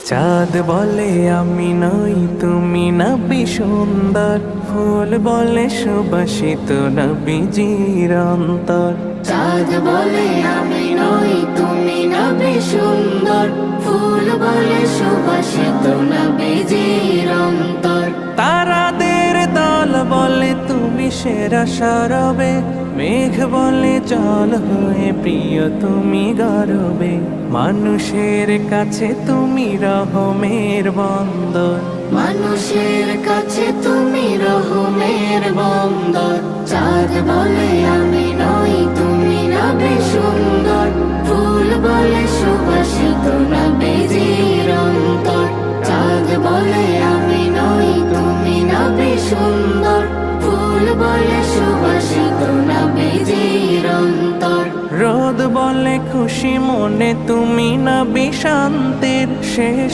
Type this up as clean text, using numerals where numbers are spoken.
চাঁদ বলে আমি নই তুমি নবী সুন্দর, ফুল বলে সুবাসিত নবীজির অন্তর। চাঁদ বলে আমি নই তুমি নবী সুন্দর, ফুল বলে সুবাসিত নবীজির অন্তর। তারাদের দল বলে তুমি সেরা সরবে, মেঘ বলে জল হয়ে প্রিয় তুমি গর্বে। মানুষের কাছে তুমি রহমের বন্দর, মানুষের কাছে তুমি রহমের বন্দর। চাঁদ বলে আমি নই তুমি নবী সুন্দর, ফুল বলে সুবাসিত নবীজির অন্তর। চাঁদ বলে আমি নই তুমি নবী সুন্দর, ফুল বলে সুবাসিত নবীজির অন্তর। রোদ বলে খুশি মনে তুমি নবী শান্তির শেষ